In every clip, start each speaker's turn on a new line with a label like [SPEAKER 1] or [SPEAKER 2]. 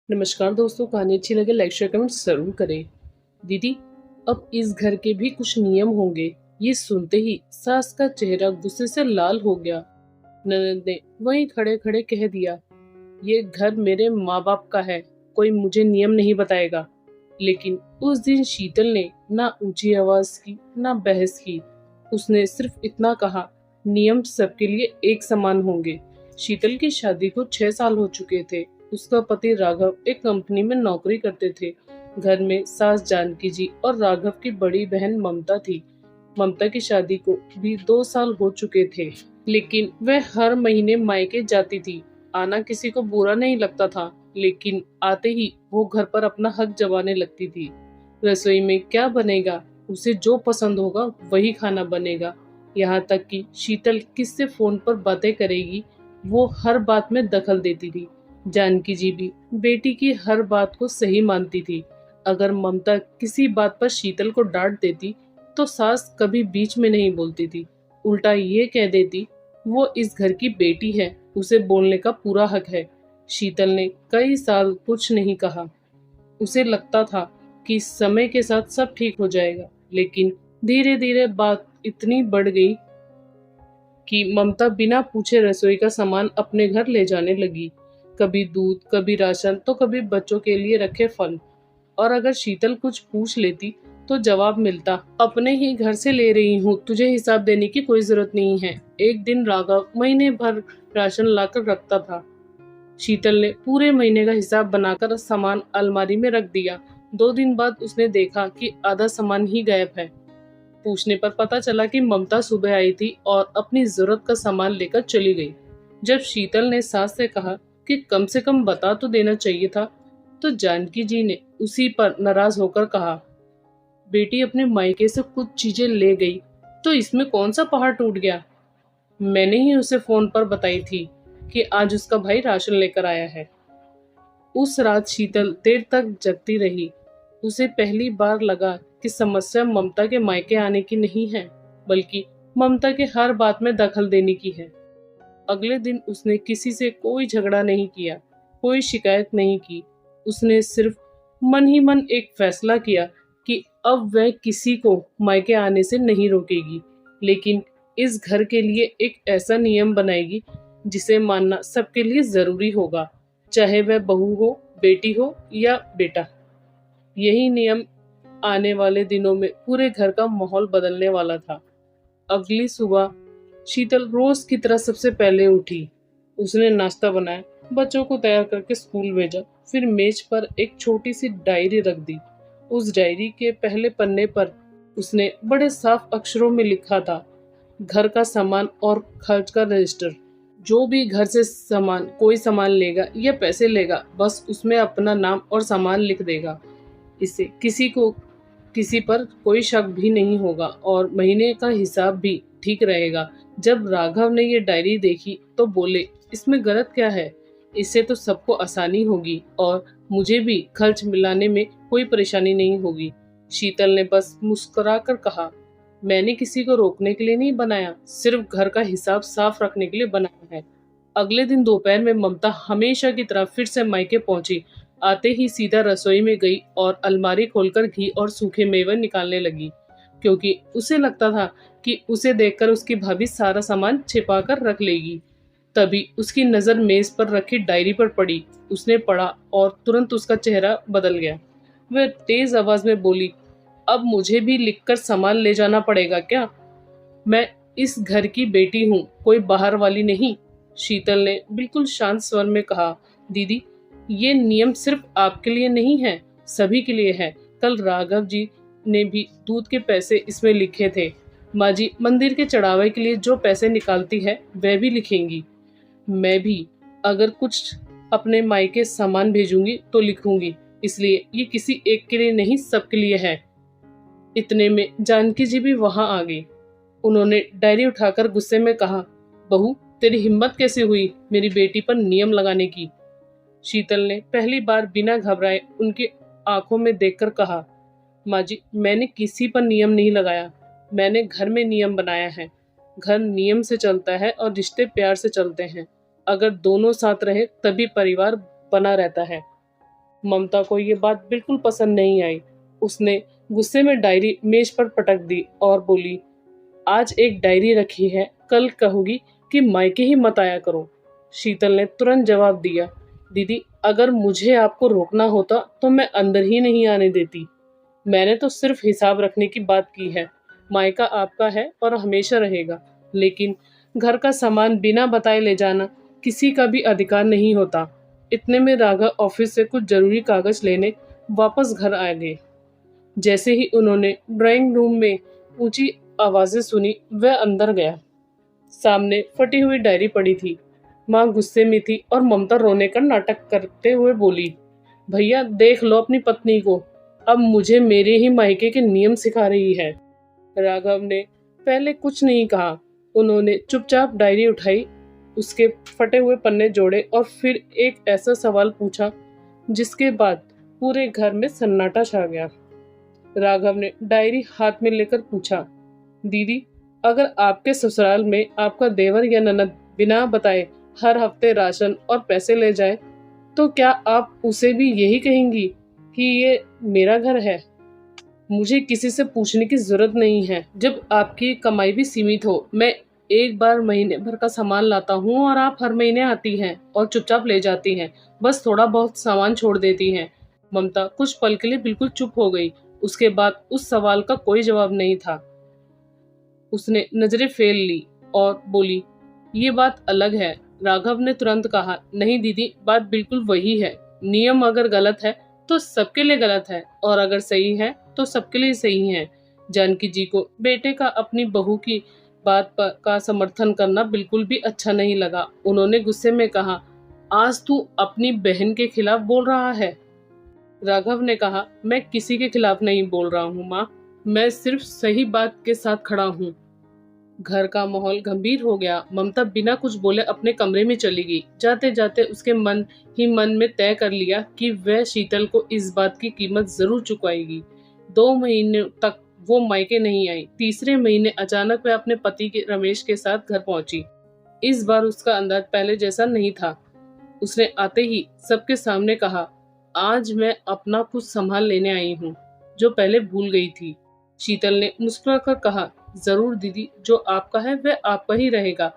[SPEAKER 1] नमस्कार दोस्तों, कहानी अच्छी लगे लाइक शेयर कमेंट जरूर करें। दीदी, अब इस घर के भी कुछ नियम होंगे। ये सुनते ही सास का चेहरा गुस्से से लाल हो गया। ननद ने वहीं खड़े खड़े कह दिया, ये घर मेरे माँ बाप का है, कोई मुझे नियम नहीं बताएगा। लेकिन उस दिन शीतल ने ना ऊंची आवाज की ना बहस की। उसने सिर्फ इतना कहा, नियम सबके लिए एक समान होंगे। शीतल की शादी को 6 साल हो चुके थे। उसका पति राघव एक कंपनी में नौकरी करते थे। घर में सास जानकी जी और राघव की बड़ी बहन ममता थी। ममता की शादी को भी 2 साल हो चुके थे, लेकिन वह हर महीने मायके जाती थी। आना किसी को बुरा नहीं लगता था, लेकिन आते ही वो घर पर अपना हक जमाने लगती थी। रसोई में क्या बनेगा, उसे जो पसंद होगा वही खाना बनेगा। यहाँ तक कि शीतल किससे फोन पर बातें करेगी, वो हर बात में दखल देती थी। जानकी जी भी बेटी की हर बात को सही मानती थी। अगर ममता किसी बात पर शीतल को डांट देती, तो सास कभी बीच में नहीं बोलती थी। उल्टा ये कह देती, वो इस घर की बेटी है, उसे बोलने का पूरा हक है। शीतल ने कई साल कुछ नहीं कहा। उसे लगता था कि समय के साथ सब ठीक हो जाएगा, लेकिन धीरे धीरे बात इतनी बढ़ गई कि ममता बिना पूछे रसोई का सामान अपने घर ले जाने लगी। कभी दूध, कभी राशन, तो कभी बच्चों के लिए रखे फल। और अगर शीतल कुछ पूछ लेती तो जवाब मिलता, अपने ही घर से ले रही हूँ, तुझे हिसाब देने की कोई जरूरत नहीं है। एक दिन राघव महीने भर राशन लाकर रखता था। शीतल ने पूरे महीने का हिसाब बनाकर सामान अलमारी में रख दिया। 2 दिन बाद उसने देखा कि आधा सामान ही गायब है। पूछने पर पता चला कि ममता सुबह आई थी और अपनी जरूरत का सामान लेकर चली गई। जब शीतल ने सास से कहा कि कम से कम बता तो देना चाहिए था, तो जानकी जी ने उसी पर नाराज होकर कहा, बेटी अपने मायके से कुछ चीजें ले गई, तो इसमें कौन सा पहाड़ टूट गया। मैंने ही उसे फोन पर बताई थी कि आज उसका भाई राशन लेकर आया है। उस रात शीतल देर तक जगती रही। उसे पहली बार लगा कि समस्या ममता के मायके आने की नहीं है, बल्कि ममता के हर बात में दखल देने की है। अगले दिन उसने किसी से कोई झगड़ा नहीं किया, कोई शिकायत नहीं की। उसने सिर्फ मन ही मन एक फैसला किया कि अब वह किसी को मायके आने से नहीं रोकेगी, लेकिन इस घर के लिए एक ऐसा नियम बनाएगी जिसे मानना सबके लिए जरूरी होगा, चाहे वह बहू हो, बेटी हो या बेटा। यही नियम आने वाले दिनों में पूरे घर का माहौल बदलने वाला था। अगली सुबह शीतल रोज की तरह सबसे पहले उठी। उसने नाश्ता बनाया, बच्चों को तैयार करके स्कूल भेजा, फिर मेज पर एक छोटी सी डायरी रख दी। उस डायरी के पहले पन्ने पर उसने बड़े साफ अक्षरों में लिखा था, घर का सामान और खर्च का रजिस्टर। जो भी घर से सामान कोई सामान लेगा या पैसे लेगा, बस उसमें अपना नाम और सामान लिख देगा। इससे किसी को किसी पर कोई शक भी नहीं होगा और महीने का हिसाब भी ठीक रहेगा। जब राघव ने ये डायरी देखी तो बोले, इसमें गलत क्या है, इससे तो सबको आसानी होगी और मुझे भी खर्च मिलाने में कोई परेशानी नहीं होगी। शीतल ने बस मुस्कुराकर कहा, मैंने किसी को रोकने के लिए नहीं बनाया, सिर्फ घर का हिसाब साफ रखने के लिए बनाया है। अगले दिन दोपहर में ममता हमेशा की तरह फिर से मायके पहुंची। आते ही सीधा रसोई में गई और अलमारी खोलकर घी और सूखे मेवे निकालने लगी, क्योंकि उसे लगता था कि उसे देखकर उसकी भाभी सारा सामान छिपा कर रख लेगी। तभी उसकी नजर मेज पर रखी डायरी पर पड़ी। उसने पढ़ा और तुरंत उसका चेहरा बदल गया। वह तेज आवाज में बोली, अब मुझे भी लिखकर सामान ले जाना पड़ेगा क्या? मैं इस घर की बेटी हूँ, कोई बाहर वाली नहीं। शीतल ने बिल्कुल शांत स्वर में कहा, दीदी, ये नियम सिर्फ आपके लिए नहीं है, सभी के लिए है। कल राघव जी ने भी दूध के पैसे इसमें लिखे थे। माँ जी मंदिर के चढ़ावे के लिए जो पैसे निकालती है वह भी लिखेंगी। मैं भी अगर कुछ अपने मायके सामान भेजूंगी तो लिखूंगी, इसलिए ये किसी एक के लिए नहीं, सबके लिए है। इतने में जानकी जी भी वहां आ गई। उन्होंने डायरी उठाकर गुस्से में कहा, बहू, तेरी हिम्मत कैसे हुई मेरी बेटी पर नियम लगाने की? शीतल ने पहली बार बिना घबराए उनकी आंखों में देखकर कहा, माँ जी, मैंने किसी पर नियम नहीं लगाया, मैंने घर में नियम बनाया है। घर नियम से चलता है और रिश्ते प्यार से चलते हैं। अगर दोनों साथ रहे तभी परिवार बना रहता है। ममता को ये बात बिल्कुल पसंद नहीं आई। उसने गुस्से में डायरी मेज पर पटक दी और बोली, आज एक डायरी रखी है, कल कहोगी कि मायके ही मत आया करो। शीतल ने तुरंत जवाब दिया, दीदी अगर मुझे आपको रोकना होता तो मैं अंदर ही नहीं आने देती। मैंने तो सिर्फ हिसाब रखने की बात की है। मायका आपका है और हमेशा रहेगा, लेकिन घर का सामान बिना बताए ले जाना किसी का भी अधिकार नहीं होता। इतने में राघव ऑफिस से कुछ जरूरी कागज लेने वापस घर आ गए। जैसे ही उन्होंने ड्राइंग रूम में ऊंची आवाजें सुनी, वह अंदर गया। सामने फटी हुई डायरी पड़ी थी। माँ गुस्से में थी और ममता रोने का नाटक करते हुए बोली, भैया देख लो अपनी पत्नी को, अब मुझे मेरे ही मायके के नियम सिखा रही है। राघव ने पहले कुछ नहीं कहा। उन्होंने चुपचाप डायरी उठाई, उसके फटे हुए पन्ने जोड़े और फिर एक ऐसा सवाल पूछा जिसके बाद पूरे घर में सन्नाटा छा गया। राघव ने डायरी हाथ में लेकर पूछा, दीदी अगर आपके ससुराल में आपका देवर या ननद बिना बताए हर हफ्ते राशन और पैसे ले जाए तो क्या आप उसे भी यही कहेंगी कि ये मेरा घर है? मुझे किसी से पूछने की जरूरत नहीं है। जब आपकी कमाई भी सीमित हो, मैं एक बार महीने भर का सामान लाता हूँ और आप हर महीने आती हैं और चुपचाप ले जाती हैं, बस थोड़ा बहुत सामान छोड़ देती हैं। ममता कुछ पल के लिए बिल्कुल चुप हो गई। उसके बाद उस सवाल का कोई जवाब नहीं था। उसने नजरें फेर ली और बोली, ये बात अलग है। राघव ने तुरंत कहा, नहीं दीदी, बात बिल्कुल वही है। नियम अगर गलत है तो सबके लिए गलत है और अगर सही है तो सबके लिए सही है। जानकी जी को बेटे का अपनी बहू की का समर्थन करना बिल्कुल भी अच्छा नहीं लगा। उन्होंने गुस्से में कहा, आज तू अपनी बहन के खिलाफ बोल रहा है? राघव ने कहा, मैं किसी के खिलाफ नहीं बोल रहा हूँ माँ, मैं सिर्फ सही बात के साथ खड़ा हूँ। घर का माहौल गंभीर हो गया। ममता बिना कुछ बोले अपने कमरे में चली गई। जाते जाते उसके मन ही मन में तय कर लिया कि वह शीतल को इस बात की कीमत जरूर चुकाएगी। 2 महीने तक वो मायके नहीं आई। तीसरे महीने अचानक वह अपने पति के रमेश के साथ घर पहुंची। इस बार उसका अंदाज पहले जैसा नहीं था। उसने आते ही सबके सामने कहा, आज मैं अपना कुछ संभाल लेने आई हूँ जो पहले भूल गई थी। शीतल ने मुस्कुराकर कहा, जरूर दीदी, जो आपका है वह आपका ही रहेगा,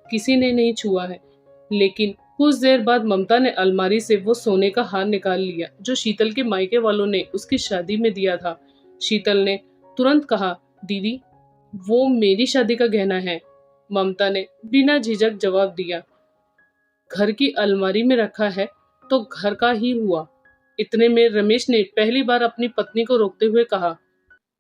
[SPEAKER 1] किसी ने नहीं छुआ है। लेकिन कुछ देर बाद ममता ने अलमारी से वो सोने का हार निकाल लिया जो शीतल के मायके वालों ने उसकी शादी में दिया था। शीतल ने तुरंत कहा, दीदी वो मेरी शादी का गहना है। ममता ने बिना झिझक जवाब दिया, घर की अलमारी में रखा है तो घर का ही हुआ। इतने में रमेश ने पहली बार अपनी पत्नी को रोकते हुए कहा,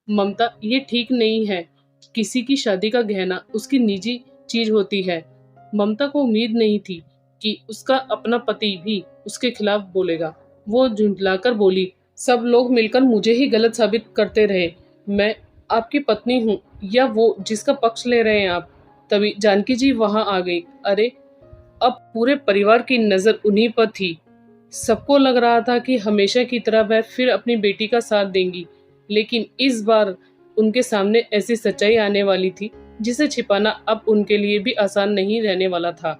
[SPEAKER 1] ममता ये ठीक नहीं है, किसी की शादी का गहना उसकी निजी चीज होती है। ममता को उम्मीद नहीं थी कि उसका अपना पति भी उसके खिलाफ बोलेगा। वो झुंझलाकर बोली, सब लोग मिलकर मुझे ही गलत साबित करते रहे। मैं आपकी पत्नी हूँ या वो जिसका पक्ष ले रहे हैं आप? तभी जानकी जी वहां आ गई। अरे अब पूरे परिवार की नजर उन्हीं पर थी। सबको लग रहा था कि हमेशा की तरह वह फिर अपनी बेटी का साथ देंगी, लेकिन इस बार उनके सामने ऐसी सच्चाई आने वाली थी जिसे छिपाना अब उनके लिए भी आसान नहीं रहने वाला था।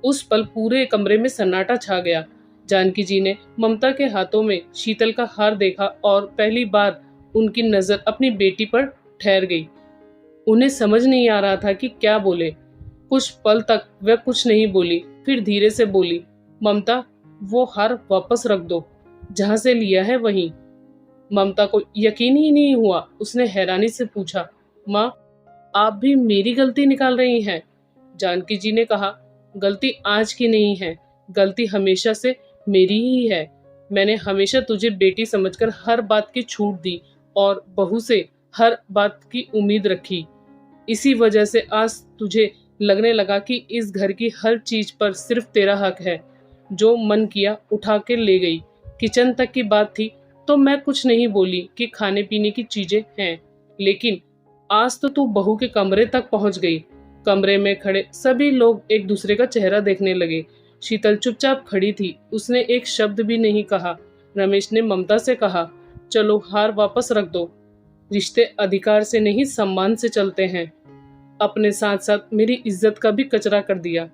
[SPEAKER 1] उस पल पूरे कमरे में सन्नाटा छा गया। जानकी जी ने ममता के हाथों में शीतल का हार देखा और पहली बार उनकी नजर अपनी बेटी पर ठहर गई। उन्हें समझ नहीं आ रहा था कि क्या बोले। कुछ पल तक वह कुछ नहीं बोली, फिर धीरे से बोली, ममता वो हार वापस रख दो, जहां से लिया है वहीं। ममता को यकीन ही नहीं हुआ। उसने हैरानी से पूछा, माँ आप भी मेरी गलती निकाल रही हैं? जानकी जी ने कहा, गलती आज की नहीं है, गलती हमेशा से मेरी ही है। मैंने हमेशा तुझे बेटी समझकर हर बात की छूट दी और बहू से हर बात की उम्मीद रखी। इसी वजह से आज तुझे लगने लगा कि इस घर की हर चीज पर सिर्फ तेरा हक है। जो मन किया उठा के ले गई। किचन तक की बात थी तो मैं कुछ नहीं बोली कि खाने पीने की चीजें हैं, लेकिन आज तो तू बहू के कमरे तक पहुंच गई। कमरे में खड़े सभी लोग एक दूसरे का चेहरा देखने लगे। शीतल चुपचाप खड़ी थी, उसने एक शब्द भी नहीं कहा। रमेश ने ममता से कहा, चलो हार वापस रख दो, रिश्ते अधिकार से नहीं सम्मान से चलते हैं। अपने साथ साथ मेरी इज्जत का भी कचरा कर दिया।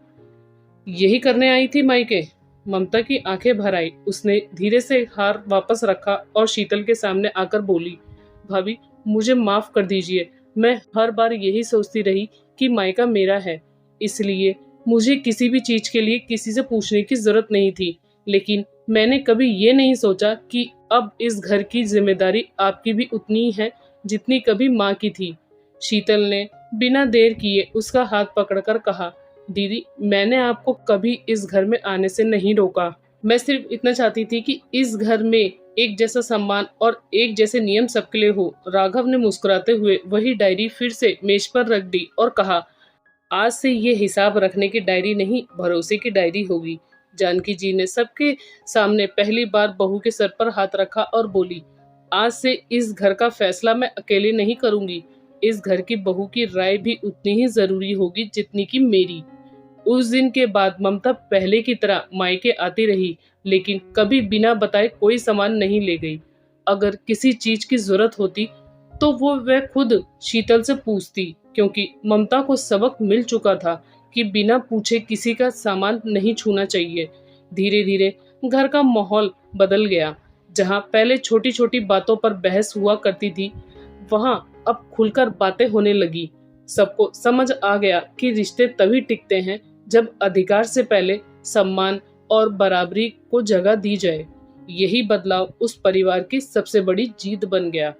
[SPEAKER 1] यही करने आई थी मायके? ममता की आंखें भर आई। उसने धीरे से हार वापस रखा और शीतल के सामने आकर बोली, भाभी मुझे माफ कर दीजिए। मैं हर बार यही सोचती रही कि मायका मेरा है, इसलिए मुझे किसी भी चीज के लिए किसी से पूछने की जरूरत नहीं थी। लेकिन मैंने कभी ये नहीं सोचा कि अब इस घर की जिम्मेदारी आपकी भी उतनी ही है जितनी कभी माँ की थी। शीतल ने बिना देर किए उसका हाथ पकड़कर कहा, दीदी मैंने आपको कभी इस घर में आने से नहीं रोका। मैं सिर्फ इतना चाहती थी कि इस घर में एक जैसा सम्मान और एक जैसे नियम सबके लिए हो। राघव ने मुस्कुराते हुए वही डायरी फिर से मेज पर रख दी और कहा, आज से ये हिसाब रखने की डायरी नहीं, भरोसे की डायरी होगी। जानकी जी ने सबके सामने पहली बार बहू के सर पर हाथ रखा और बोली, आज से इस घर का फैसला मैं अकेले नहीं करूंगी। इस घर की बहू की राय भी उतनी ही जरूरी होगी जितनी कि मेरी। उस दिन के बाद ममता पहले की तरह मायके आती रही, लेकिन कभी बिना बताए कोई सामान नहीं ले गई। अगर किसी चीज की जरूरत होती तो वो वह खुद शीतल से पूछती, क्योंकि ममता को सबक मिल चुका था कि बिना पूछे किसी का सामान नहीं छूना चाहिए। धीरे धीरे घर का माहौल बदल गया। जहाँ पहले छोटी छोटी बातों पर बहस हुआ करती थी, वहाँ अब खुलकर बातें होने लगी। सबको समझ आ गया कि रिश्ते तभी टिकते हैं जब अधिकार से पहले सम्मान और बराबरी को जगह दी जाए। यही बदलाव उस परिवार की सबसे बड़ी जीत बन गया।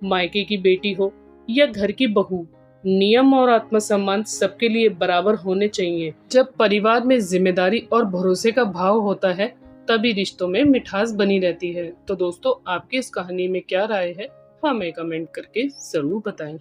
[SPEAKER 1] मायके की बेटी हो या घर की बहू, नियम और आत्मसम्मान सबके लिए बराबर होने चाहिए। जब परिवार में जिम्मेदारी और भरोसे का भाव होता है, तभी रिश्तों में मिठास बनी रहती है। तो दोस्तों, आपकी इस कहानी में क्या राय है, हमें कमेंट करके जरूर बताएं।